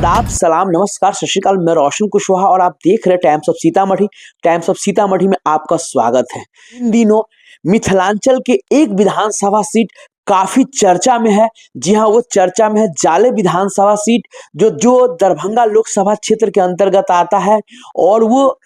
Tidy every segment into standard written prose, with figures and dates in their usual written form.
आदाब, सलाम, नमस्कार, सत श्री अकाल। मैं रोशन कुशवाहा और आप देख रहे हैं times of Sitamarhi. Times of Sitamarhi में आपका स्वागत है। इन दिनों मिथिलांचल के एक विधानसभा सीट काफी चर्चा में है। जी हाँ, वो चर्चा में है जाले विधानसभा सीट जो दरभंगा लोकसभा क्षेत्र के अंतर्गत आता है। और वो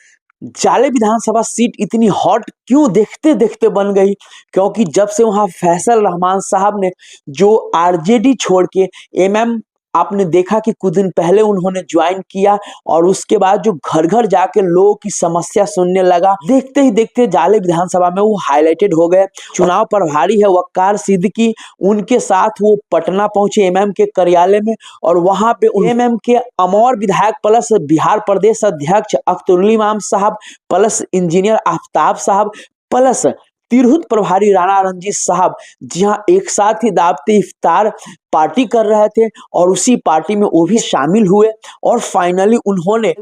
जाले विधानसभा सीट इतनी हॉट क्यों देखते देखते बन गई, क्योंकि जब से वहां फैसल रहमान साहब ने जो आरजेडी छोड़ के एमएम, आपने देखा कि कुछ दिन पहले उन्होंने ज्वाइन किया और उसके बाद जो घर घर जाके लोगों की समस्या सुनने लगा, देखते ही देखते जाले विधानसभा में वो हाईलाइटेड हो गए। चुनाव प्रभारी है वक्कार सिद्दीकी, उनके साथ वो पटना पहुंचे एमएम के कार्यालय में और वहां पे एमएम के अमर विधायक प्लस बिहार प्रदेश अध्यक्ष अख्तरुल इमाम साहब प्लस इंजीनियर आफ्ताब साहब प्लस तिरहुत प्रभारी राणा रणजीत साहब, जी हाँ, एक साथ ही दावते इफ्तार पार्टी कर रहे थे और उसी पार्टी में वो भी शामिल हुए। और फाइनली उन्होंने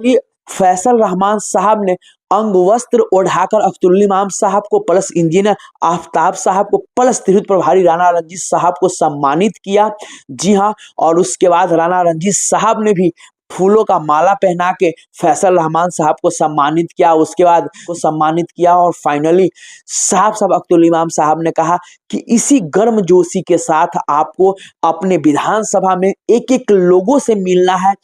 फैसल रहमान साहब ने अंग वस्त्र ओढ़ाकर अख्तरुल इमाम साहब को प्लस इंजीनियर आफ्ताब साहब को प्लस तिरहुत प्रभारी राणा रणजीत साहब को सम्मानित किया। जी हाँ, और उसके बाद राणा रणजीत साहब ने भी फूलों का माला पहना के फैसल रहमान साहब को सम्मानित किया। उसके बाद को सम्मानित किया और फाइनली साहब अख्तरुल इमाम साहब ने कहा कि इसी गर्मजोशी के साथ आपको अपने विधानसभा में एक एक लोगों से मिलना है।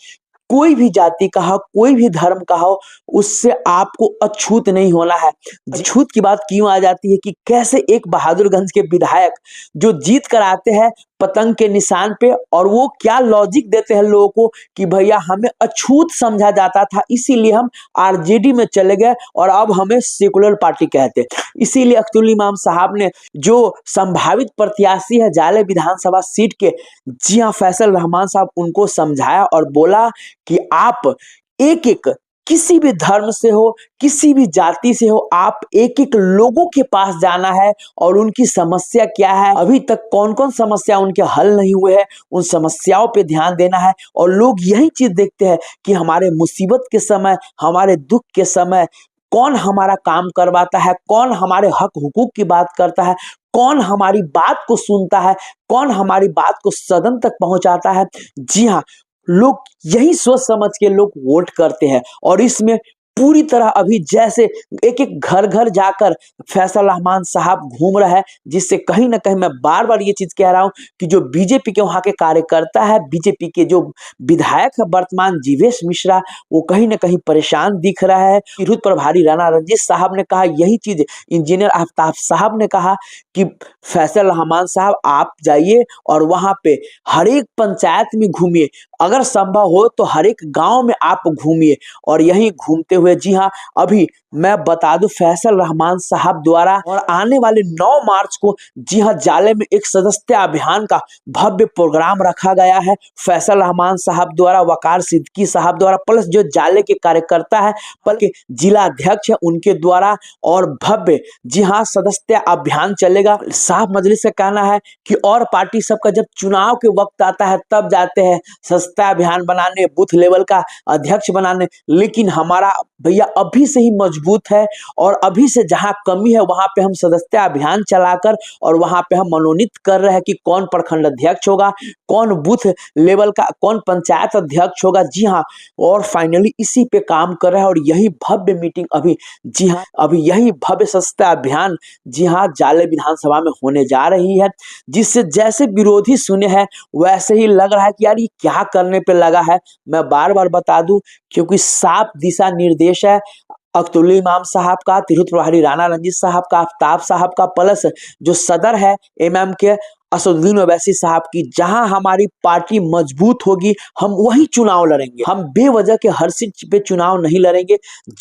कोई भी जाति का हो, कोई भी धर्म का हो, उससे आपको अछूत नहीं होना है। अछूत की बात क्यों आ जाती है कि कैसे एक बहादुरगंज के विधायक जो जीत कर आते हैं पतंग के निशान पे और वो क्या लॉजिक देते हैं लोगों को कि भैया हमें अछूत समझा जाता था, इसीलिए हम आरजेडी में चले गए और अब हमें सेकुलर पार्टी कहते। इसीलिए अख्तरुल इमाम साहब ने जो संभावित प्रत्याशी है जाले विधानसभा सीट के, जी हाँ, फैसल रहमान साहब, उनको समझाया और बोला कि आप एक एक किसी भी धर्म से हो, किसी भी जाति से हो, आप एक एक लोगों के पास जाना है और उनकी समस्या क्या है, अभी तक कौन कौन समस्या उनके हल नहीं हुए हैं, उन समस्याओं पे ध्यान देना है। और लोग यही चीज देखते हैं कि हमारे मुसीबत के समय, हमारे दुख के समय कौन हमारा काम करवाता है, कौन हमारे हक हुकूक की बात करता है, कौन हमारी बात को सुनता है, कौन हमारी बात को सदन तक पहुंचाता है। जी हाँ, लोग यही सोच समझ के लोग वोट करते हैं और इसमें पूरी तरह अभी जैसे एक एक घर घर जाकर फैसल रहमान साहब घूम रहा है, जिससे कहीं ना कहीं मैं बार बार ये चीज कह रहा हूं कि जो बीजेपी के वहां के कार्यकर्ता है, बीजेपी के जो विधायक है वर्तमान जीवेश मिश्रा, वो कहीं ना कहीं परेशान दिख रहा है। तिरहुत प्रभारी राणा रणजीत साहब ने कहा यही चीज, इंजीनियर आफ्ताब साहब ने कहा कि फैसल रहमान साहब आप जाइए और वहां पे हर एक पंचायत में घूमिए, अगर संभव हो तो हर एक गांव में आप घूमिए। और यही घूमते हुए, जी हाँ, अभी मैं बता दूं फैसल रहमान साहब द्वारा और आने वाले 9 मार्च को, जी हाँ, जाले में एक सदस्यता अभियान का भव्य प्रोग्राम रखा गया है। फैसल रहमान साहब द्वारा, वकार सिद्दीकी साहब द्वारा प्लस जो जाले के कार्यकर्ता है बल्कि जिला अध्यक्ष है उनके द्वारा और भव्य, जी हाँ, सदस्यता अभियान चलेगा। साहब मजलिस का कहना है कि और पार्टी सबका जब चुनाव के वक्त आता है तब जाते हैं सदस्यता अभियान बनाने, बूथ लेवल का अध्यक्ष बनाने, लेकिन हमारा भैया अभी से ही मजबूत है और अभी से जहां कमी है वहां पे हम सदस्यता अभियान चलाकर और वहां पे हम मनोनीत कर रहे हैं कि कौन प्रखंड अध्यक्ष होगा, कौन बूथ लेवल का, कौन पंचायत अध्यक्ष होगा। जी हाँ, और फाइनली इसी पे काम कर रहे हैं और यही भव्य मीटिंग अभी, जी हाँ, अभी यही भव्य सदस्यता अभियान, जी हाँ, जाले विधानसभा में होने जा रही है, जिससे जैसे विरोधी सुने हैं वैसे ही लग रहा है कि यार ये क्या करने पे लगा है। मैं बार बार बता दूं क्योंकि साफ दिशा निर्देश है अख्तरुल इमाम साहब का, तिरहुत प्रभारी राणा रणजीत साहब का, आफ्ताब साहब का, प्लस जो सदर है एमएम के असदुद्दीन ओवैसी साहब की। जहां हमारी पार्टी मजबूत होगी हम वही चुनाव लड़ेंगे, हम बेवजह के हर सीट पे चुनाव नहीं लड़ेंगे।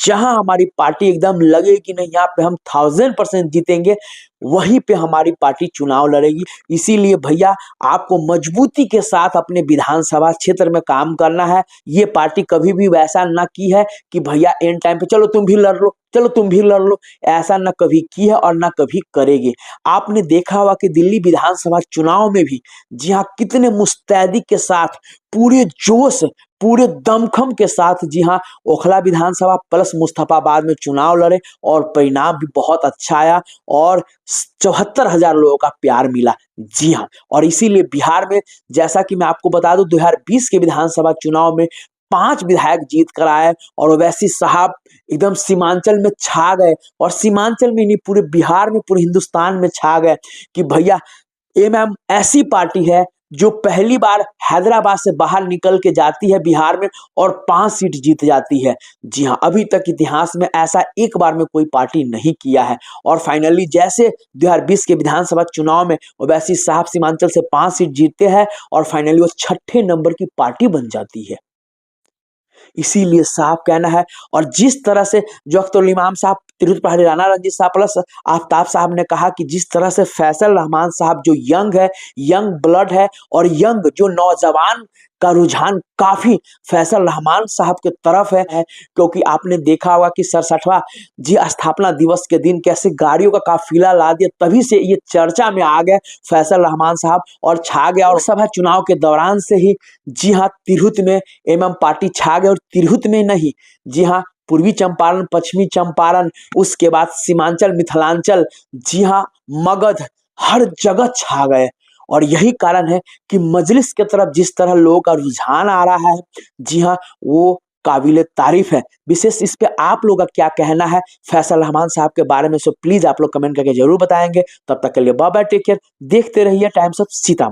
जहां हमारी पार्टी एकदम लगे कि नहीं यहाँ पे हम 1000% जीतेंगे, वहीं पे हमारी पार्टी चुनाव लड़ेगी। इसीलिए भैया आपको मजबूती के साथ अपने विधानसभा क्षेत्र में काम करना है। ये पार्टी कभी भी वैसा ना की है कि भैया एंड टाइम पे चलो तुम भी लड़ लो, चलो तुम भी लड़ लो, ऐसा न कभी की है और न कभी करेंगे। आपने देखा होगा कि दिल्ली विधानसभा चुनाव में भी जी हाँ कितने मुस्तैदी के साथ, पूरे जोश, पूरे दमखम के साथ जी हाँ ओखला विधानसभा प्लस मुस्तफाबाद में चुनाव लड़े और परिणाम भी बहुत अच्छा आया और 74,000 लोगों का प्यार मिला। जी हाँ, और इसीलिए बिहार में, जैसा कि मैं आपको बता दूं, 2020 के विधानसभा चुनाव में 5 विधायक जीत कर आए और ओवैसी साहब एकदम सीमांचल में छा गए, और सीमांचल में नहीं पूरे बिहार में, पूरे हिंदुस्तान में छा गए कि भैया एमएम ऐसी पार्टी है जो पहली बार हैदराबाद से बाहर निकल के जाती है बिहार में और 5 सीट जीत जाती है। जी हाँ, अभी तक इतिहास में ऐसा एक बार में कोई पार्टी नहीं किया है। और फाइनली जैसे 2020 के विधानसभा चुनाव में ओवैसी साहब सीमांचल से 5 सीट जीतते हैं और फाइनली वो 6ठे नंबर की पार्टी बन जाती है। इसीलिए साहब कहना है, और जिस तरह से जो अख्तरुल इमाम साहब, तिरहुत पहाड़ी राणा रंजीत साहब प्लस आफ्ताब साहब ने कहा कि जिस तरह से फैसल रहमान साहब जो यंग है, यंग ब्लड है, और यंग जो नौजवान का रुझान काफी फैसल रहमान साहब के तरफ है, क्योंकि आपने देखा होगा कि 67वां जी स्थापना दिवस के दिन कैसे गाड़ियों का काफिला ला दिया, तभी से ये चर्चा में आ गए फैसल रहमान साहब और छा गया। और सभा चुनाव के दौरान से ही जी हाँ तिरहुत में एमएम पार्टी छा गए, और तिरहुत में नहीं, जी हाँ पूर्वी चंपारण, पश्चिमी चंपारण, उसके बाद सीमांचल, मिथिलांचल, जी हाँ मगध, हर जगह छा गए। और यही कारण है कि मजलिस के तरफ जिस तरह लोगों का रुझान आ रहा है, जी हाँ वो काबिले तारीफ है। विशेष इस पे आप लोगों का क्या कहना है फैसल रहमान साहब के बारे में, सो प्लीज आप लोग कमेंट करके जरूर बताएंगे। तब तक के लिए बाय बाय, टेक केयर, देखते रहिए टाइम्स ऑफ सीतामढ़ी।